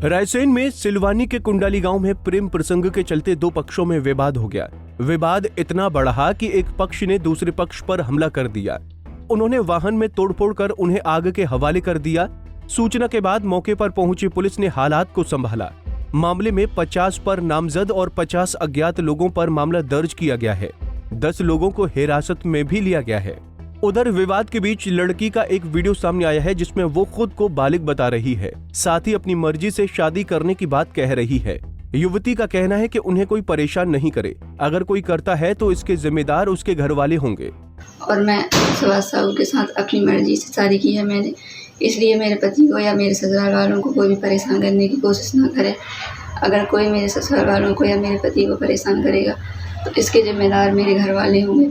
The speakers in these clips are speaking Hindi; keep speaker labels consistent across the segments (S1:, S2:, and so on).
S1: रायसेन में सिलवानी के कुंडाली गांव में प्रेम प्रसंग के चलते दो पक्षों में विवाद हो गया। विवाद इतना बढ़ा कि एक पक्ष ने दूसरे पक्ष पर हमला कर दिया। उन्होंने वाहन में तोड़फोड़ कर उन्हें आग के हवाले कर दिया। सूचना के बाद मौके पर पहुंची पुलिस ने हालात को संभाला। मामले में 50 पर नामजद और 50 अज्ञात लोगों पर मामला दर्ज किया गया है। 10 लोगों को हिरासत में भी लिया गया है। उधर विवाद के बीच लड़की का एक वीडियो सामने आया है जिसमें वो खुद को बालिग बता रही है, साथ ही अपनी मर्जी से शादी करने की बात कह रही है। युवती का कहना है कि उन्हें कोई परेशान नहीं करे, अगर कोई करता है तो इसके जिम्मेदार उसके घर वाले होंगे।
S2: और मैं सुभाष साहू के साथ अपनी मर्जी से शादी की है मैंने, इसलिए मेरे पति को या मेरे ससुराल वालों को कोई भी परेशान करने की कोशिश ना करे। अगर कोई मेरे ससुराल वालों को या मेरे पति को परेशान करेगा तो इसके जिम्मेदार मेरे घर वाले होंगे।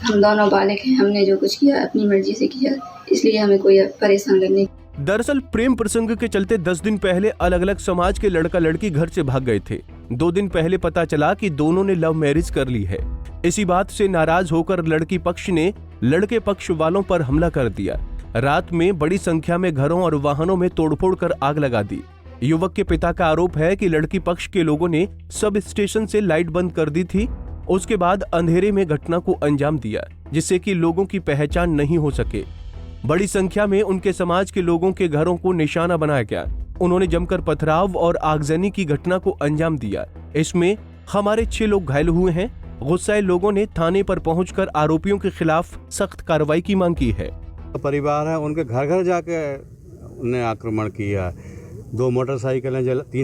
S2: हम दोनों बालिग हैं, हमने जो कुछ किया अपनी मर्जी से किया, इसलिए हमें कोई परेशान करने।
S1: दरअसल प्रेम प्रसंग के चलते 10 दिन पहले अलग अलग समाज के लड़का लड़की घर से भाग गए थे। 2 दिन पहले पता चला कि दोनों ने लव मैरिज कर ली है। इसी बात से नाराज होकर लड़की पक्ष ने लड़के पक्ष वालों पर हमला कर दिया। रात में बड़ी संख्या में घरों और वाहनों में तोड़फोड़ कर आग लगा दी। युवक के पिता का आरोप है कि लड़की पक्ष के लोगों ने सब स्टेशन से लाइट बंद कर दी थी। उसके बाद अंधेरे में घटना को अंजाम दिया, जिससे कि लोगों की पहचान नहीं हो सके। बड़ी संख्या में उनके समाज के लोगों के घरों को निशाना बनाया गया। उन्होंने जमकर पथराव और आगजनी की घटना को अंजाम दिया। इसमें हमारे 6 लोग घायल हुए हैं। गुस्साए लोगों ने थाने पर पहुंचकर आरोपियों के खिलाफ सख्त कार्रवाई की मांग की है।
S3: परिवार है, उनके घर घर जाके उन्हें आक्रमण किया। 3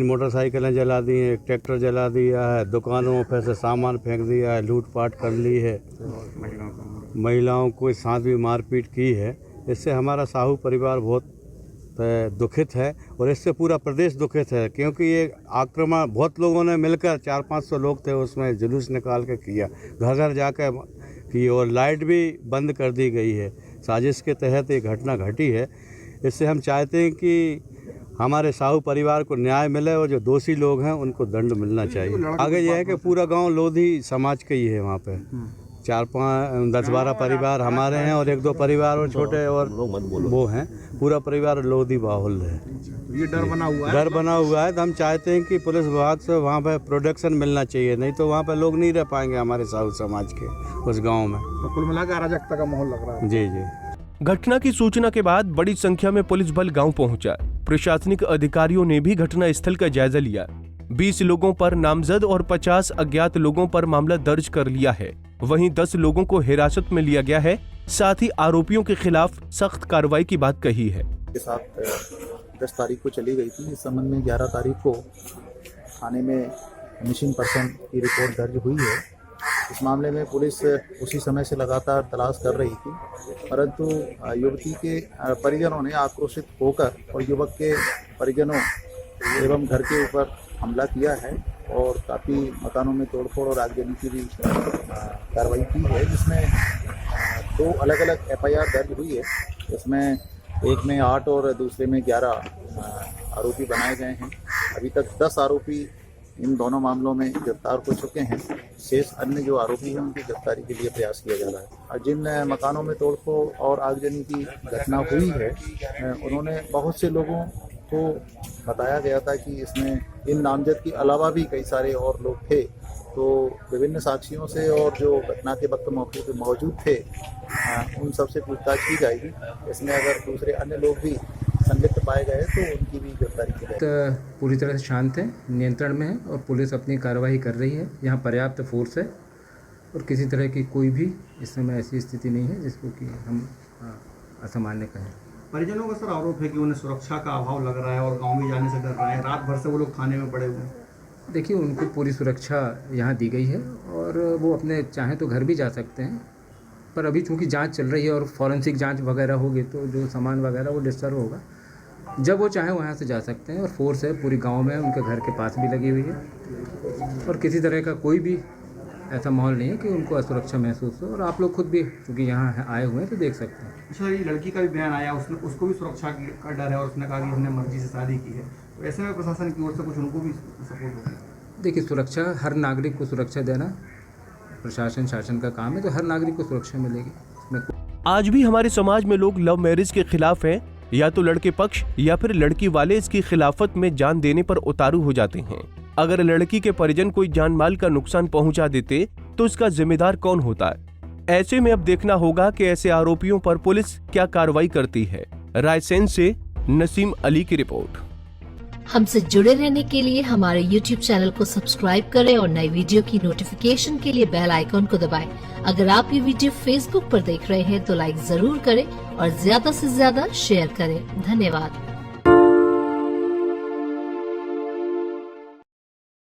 S3: मोटरसाइकिलें जला दी हैं, एक ट्रैक्टर जला दिया है, दुकानों पर से सामान फेंक दिया है, लूटपाट कर ली है, महिलाओं को साथ भी मारपीट की है। इससे हमारा साहू परिवार बहुत दुखित है और इससे पूरा प्रदेश दुखित है, क्योंकि ये आक्रमण बहुत लोगों ने मिलकर 400-500 लोग थे, उसमें जुलूस निकाल के किया, घर घर जाकर की, और लाइट भी बंद कर दी गई है। साजिश के तहत ये घटना घटी है। इससे हम चाहते हैं कि हमारे साहू परिवार को न्याय मिले और जो दोषी लोग हैं उनको दंड मिलना चाहिए। आगे यह है कि पूरा गांव लोधी समाज का ही है। वहाँ पे 10-12 परिवार हमारे हैं और 1-2 परिवार और छोटे और वो हैं। पूरा परिवार लोधी बाहुल है।
S4: ये डर बना हुआ है।
S3: तो हम चाहते हैं कि पुलिस विभाग से वहाँ पे प्रोटेक्शन मिलना चाहिए, नहीं तो वहाँ पे लोग नहीं रह पाएंगे हमारे साहू समाज के उस गाँव में।
S4: तो कुल मिलाकर अराजकता का माहौल लग रहा है।
S3: जी।
S1: घटना की सूचना के बाद बड़ी संख्या में पुलिस बल गांव पहुंचा। प्रशासनिक अधिकारियों ने भी घटना स्थल का जायजा लिया। 20 लोगों पर नामजद और 50 अज्ञात लोगों पर मामला दर्ज कर लिया है। वहीं 10 लोगों को हिरासत में लिया गया है। साथ ही आरोपियों के खिलाफ सख्त कार्रवाई की बात कही है।
S5: के साथ 10 तारीख को चली गई थी। इस संबंध में 11 तारीख को थाने में मिसिंग पर्सन की रिपोर्ट दर्ज हुई है। इस मामले में पुलिस उसी समय से लगातार तलाश कर रही थी, परंतु युवती के परिजनों ने आक्रोशित होकर और युवक के परिजनों एवं घर के ऊपर हमला किया है और काफ़ी मकानों में तोड़फोड़ और आगजनी की भी कार्रवाई की है, जिसमें 2 अलग अलग FIR दर्ज हुई है। इसमें एक में 8 और दूसरे में 11 आरोपी बनाए गए हैं। अभी तक 10 आरोपी इन दोनों मामलों में गिरफ्तार हो चुके हैं। शेष अन्य जो आरोपी हैं उनकी गिरफ्तारी के लिए प्रयास किया जा रहा है। और जिन मकानों में तोड़फोड़ और आगजनी की घटना हुई है, उन्होंने बहुत से लोगों को बताया गया था कि इसमें इन नामजद के अलावा भी कई सारे और लोग थे। तो विभिन्न साक्षियों से और जो घटना के वक्त मौके पर मौजूद थे उन सबसे पूछताछ की जाएगी। इसमें अगर दूसरे अन्य लोग भी संलिप्त पाए गए तो उनकी भी गिरफ्तारी की जाएगी।
S6: पूरी तरह से शांत है, नियंत्रण में है और पुलिस अपनी कार्रवाई कर रही है। यहाँ पर्याप्त फोर्स है और किसी तरह की कोई भी इस समय ऐसी स्थिति नहीं है जिसको कि हम असामान्य कहें।
S4: परिजनों का सर आरोप है कि उन्हें सुरक्षा का अभाव लग रहा है और गाँव में जाने से डर रहे हैं। रात भर से वो लोग थाने में पड़े हुए हैं।
S6: देखिए, उनको पूरी सुरक्षा यहाँ दी गई है और वो अपने चाहें तो घर भी जा सकते हैं, पर अभी चूँकि जांच चल रही है और फॉरेंसिक जांच वगैरह होगी तो जो सामान वगैरह वो डिस्टर्ब होगा। जब वो चाहें वहाँ से जा सकते हैं और फोर्स है पूरी गांव में, उनके घर के पास भी लगी हुई है और किसी तरह का कोई भी ऐसा माहौल नहीं है कि उनको असुरक्षा महसूस हो। और आप लोग खुद भी क्योंकि यहाँ आए हुए हैं तो देख सकते हैं।
S4: अच्छा, ये लड़की का भी बयान आया, उसको भी सुरक्षा का डर है और उसने कहा कि हमने मर्जी से शादी की है, तो ऐसे में प्रशासन की ओर से कुछ उनको भी सपोर्ट होगा?
S6: देखिए, सुरक्षा, हर नागरिक को सुरक्षा देना प्रशासन शासन का काम है, तो हर नागरिक को सुरक्षा मिलेगी।
S1: आज भी हमारे समाज में लोग लव मैरिज के खिलाफ हैं। या तो लड़के पक्ष या फिर लड़की वाले इसकी खिलाफत में जान देने पर उतारू हो जाते हैं। अगर लड़की के परिजन कोई जान माल का नुकसान पहुंचा देते तो इसका जिम्मेदार कौन होता है? ऐसे में अब देखना होगा कि ऐसे आरोपियों पर पुलिस क्या कार्रवाई करती है। रायसेन से नसीम अली की रिपोर्ट।
S7: हमसे जुड़े रहने के लिए हमारे YouTube चैनल को सब्सक्राइब करें और नई वीडियो की नोटिफिकेशन के लिए बेल आइकॉन को दबाएं। अगर आप ये वीडियो Facebook पर देख रहे हैं तो लाइक जरूर करें और ज्यादा से ज्यादा शेयर करें। धन्यवाद।